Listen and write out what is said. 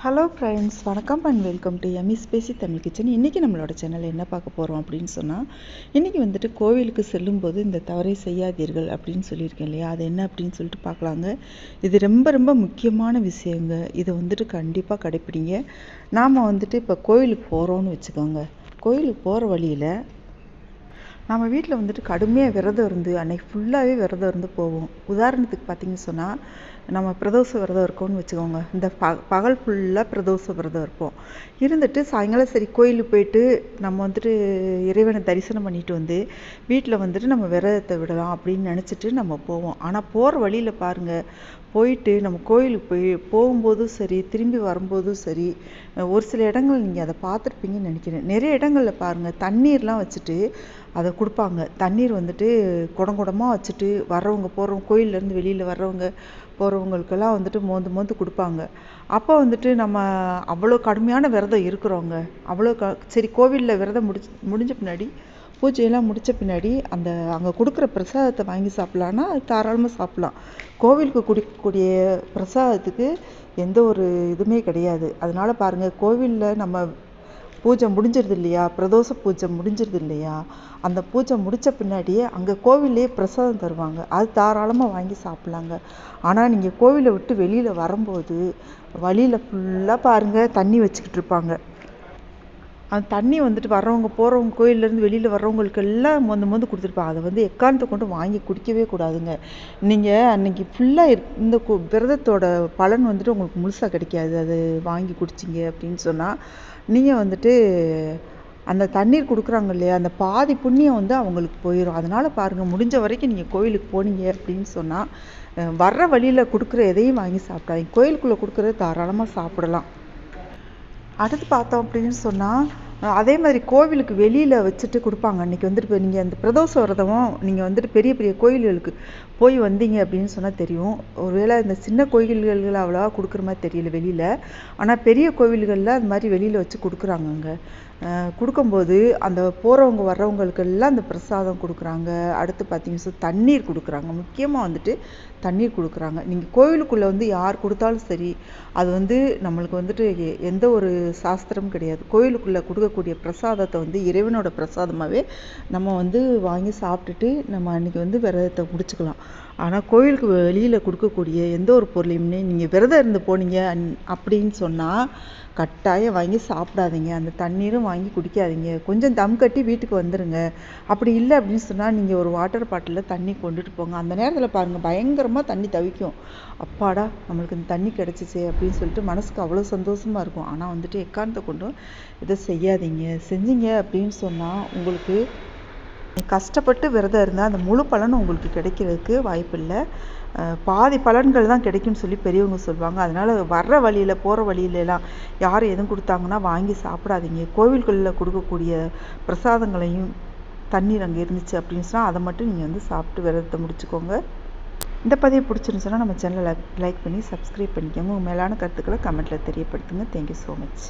Hello friends, வணக்கம் and welcome to Emmy ஸ்பேசி Tamil kitchen. இன்றைக்கி நம்மளோட சேனலில் என்ன பார்க்க போகிறோம் அப்படின்னு சொன்னால், இன்றைக்கி வந்துட்டு கோவிலுக்கு செல்லும்போது இந்த தவறை செய்யாதீர்கள் அப்படின்னு சொல்லியிருக்கேன் இல்லையா, அது என்ன அப்படின்னு சொல்லிட்டு பார்க்கலாங்க. இது ரொம்ப ரொம்ப முக்கியமான விஷயங்க. இதை வந்துட்டு கண்டிப்பாக கடைப்பிடிங்க. நாம் வந்துட்டு இப்போ கோவிலுக்கு போகிறோன்னு வச்சுக்கோங்க. கோவிலுக்கு போகிற வழியில் நம்ம வீட்டில் வந்துட்டு கடுமையாக விரதம் இருந்து அன்றைக்கி ஃபுல்லாகவே விரதம் இருந்து போவோம். உதாரணத்துக்கு பார்த்திங்கன்னு சொன்னால், நம்ம பிரதோஷ விரதம் இருக்கோம்னு வச்சுக்கோங்க. இந்த பகல் ஃபுல்லாக பிரதோஷ விரதம் இருப்போம். இருந்துட்டு சாயங்காலம் சரி கோயிலுக்கு போயிட்டு நம்ம வந்துட்டு இறைவனை தரிசனம் பண்ணிட்டு வந்து வீட்டில் வந்துட்டு நம்ம விரதத்தை விடலாம் அப்படின்னு நினச்சிட்டு நம்ம போவோம். ஆனால் போகிற வழியில் பாருங்கள், போயிட்டு நம்ம கோயிலுக்கு போகும்போதும் சரி, திரும்பி வரும்போதும் சரி, ஒரு சில இடங்கள் நீங்கள் அதை பார்த்துருப்பீங்கன்னு நினைக்கிறேன். நிறைய இடங்களில் பாருங்கள், தண்ணீர்லாம் வச்சுட்டு அதை கொடுப்பாங்க. தண்ணீர் வந்துட்டு குடம் குடமாக வச்சுட்டு வர்றவங்க போகிறவங்க, கோயிலேருந்து வெளியில் வர்றவங்க போகிறவங்களுக்கெல்லாம் வந்துட்டு மோந்து மோந்து கொடுப்பாங்க. அப்போ வந்துட்டு நம்ம அவ்வளோ கடுமையான விரதம் இருக்கிறோங்க. அவ்வளோ சரி கோவிலில் விரதம் முடிஞ்ச பின்னாடி, பூஜையெல்லாம் முடித்த பின்னாடி அந்த அங்கே கொடுக்குற பிரசாதத்தை வாங்கி சாப்பிட்லான்னா அது தாராளமாக சாப்பிட்லாம். கோவிலுக்கு கொடுக்கக்கூடிய பிரசாதத்துக்கு எந்த ஒரு இதுவுமே கிடையாது. அதனால் பாருங்கள், கோவிலில் நம்ம பூஜை முடிஞ்சிருது இல்லையா, பிரதோஷ பூஜை முடிஞ்சிருது இல்லையா, அந்த பூஜை முடித்த பின்னாடியே அங்கே கோவில்லையே பிரசாதம் தருவாங்க. அது தாராளமாக வாங்கி சாப்பிட்லாங்க. ஆனால் நீங்கள் கோவிலை விட்டு வெளியில் வரும்போது வழியில் ஃபுல்லாக பாருங்கள் தண்ணி வச்சுக்கிட்டு இருப்பாங்க. அந்த தண்ணி வந்துட்டு வர்றவங்க போகிறவங்க, கோயிலேருந்து வெளியில் வர்றவங்களுக்கு எல்லாம் மொந்து கொடுத்துருப்பாங்க. அதை வந்து எக்காரணத்தை கொண்டு வாங்கி குடிக்கவே கூடாதுங்க. நீங்கள் அன்றைக்கி ஃபுல்லாக இந்த விரதத்தோட பலன் வந்துட்டு உங்களுக்கு முழுசாக கிடைக்காது. அது வாங்கி குடிச்சிங்க அப்படின்னு சொன்னால், நீங்கள் வந்துட்டு அந்த தண்ணீர் கொடுக்குறாங்க இல்லையா, அந்த பாதி புண்ணியம் வந்து அவங்களுக்கு போயிடும். அதனால் பாருங்கள், முடிஞ்ச வரைக்கும் நீங்கள் கோயிலுக்கு போனீங்க அப்படின்னு சொன்னால் வர்ற வழியில் கொடுக்குற எதையும் வாங்கி சாப்பிடாதீங்க. கோயிலுக்குள்ளே கொடுக்குறது தாராளமாக சாப்பிடலாம். அடுத்து பார்த்தோம் அப்படின்னு சொன்னால், அதே மாதிரி கோவிலுக்கு வெளியில் வச்சுட்டு கொடுப்பாங்க. அன்றைக்கி வந்துட்டு இப்போ நீங்கள் அந்த பிரதோஷ விரதமும் நீங்கள் வந்துட்டு பெரிய பெரிய கோயில்களுக்கு போய் வந்தீங்க அப்படின்னு சொன்னால் தெரியும். ஒருவேளை இந்த சின்ன கோயில்களில் அவ்வளோவா கொடுக்குற மாதிரி தெரியல வெளியில். ஆனால் பெரிய கோவில்களில் அது மாதிரி வெளியில் வச்சு கொடுக்குறாங்கங்க. கொடுக்கும்போது அந்த போகிறவங்க வர்றவங்களுக்கெல்லாம் அந்த பிரசாதம் கொடுக்குறாங்க. அடுத்து பார்த்தீங்கன்னா தண்ணீர் கொடுக்குறாங்க. முக்கியமாக வந்துட்டு தண்ணீர் கொடுக்குறாங்க. நீங்கள் கோவிலுக்குள்ளே வந்து யார் கொடுத்தாலும் சரி, அது வந்து நம்மளுக்கு வந்துட்டு எந்த ஒரு சாஸ்திரமும் கிடையாது. கோயிலுக்குள்ளே கொடுக்கக்கூடிய பிரசாதத்தை வந்து இறைவனோட பிரசாதமாகவே நம்ம வந்து வாங்கி சாப்பிட்டுட்டு நம்ம அன்றைக்கி வந்து விரதத்தை முடிச்சுக்கலாம். ஆனால் கோயிலுக்கு வெளியில் கொடுக்கக்கூடிய எந்த ஒரு பொருளையுமே நீங்கள் விரதம் இருந்து போனீங்க அப்படின்னு சொன்னால் கட்டாயம் வாங்கி சாப்பிடாதீங்க. அந்த தண்ணீரும் வாங்கி குடிக்காதீங்க. கொஞ்சம் தம் கட்டி வீட்டுக்கு வந்துடுங்க. அப்படி இல்லை அப்படின்னு சொன்னால் நீங்கள் ஒரு வாட்டர் பாட்டிலில் தண்ணி கொண்டுட்டு போங்க. அந்த நேரத்தில் பாருங்கள், பயங்கரமாக தண்ணி தவிக்கும். அப்பாடா, நம்மளுக்கு இந்த தண்ணி கிடச்சிச்சே அப்படின்னு சொல்லிட்டு மனசுக்கு அவ்வளோ சந்தோஷமாக இருக்கும். ஆனால் வந்துட்டு எக்காரணத்தை கொண்டும் இதை செய்யாதீங்க. செஞ்சீங்க அப்படின்னு சொன்னால் உங்களுக்கு கஷ்டப்பட்டு விரதம் இருந்தால் அந்த முழு பலனும் உங்களுக்கு கிடைக்கிறதுக்கு வாய்ப்பில்லை. பாதி பலன்கள் தான் கிடைக்கும்னு சொல்லி பெரியவங்க சொல்லுவாங்க. அதனால் வர்ற வழியில் போகிற வழியிலலாம் யார் எதுவும் கொடுத்தாங்கன்னா வாங்கி சாப்பிடாதீங்க. கோவில்களில் கொடுக்கக்கூடிய பிரசாதங்களையும் தண்ணீர் அங்கே இருந்துச்சு அப்படின்னு சொன்னால் அதை மட்டும் நீங்கள் வந்து சாப்பிட்டு விரதத்தை முடிச்சுக்கோங்க. இந்த பதிவு பிடிச்சிருந்துச்சுன்னா நம்ம சேனலை லைக் பண்ணி சப்ஸ்கிரைப் பண்ணிக்கோங்க. உங்கள் மேலான கருத்துக்களை கமெண்ட்டில் தெரியப்படுத்துங்க. Thank you so much.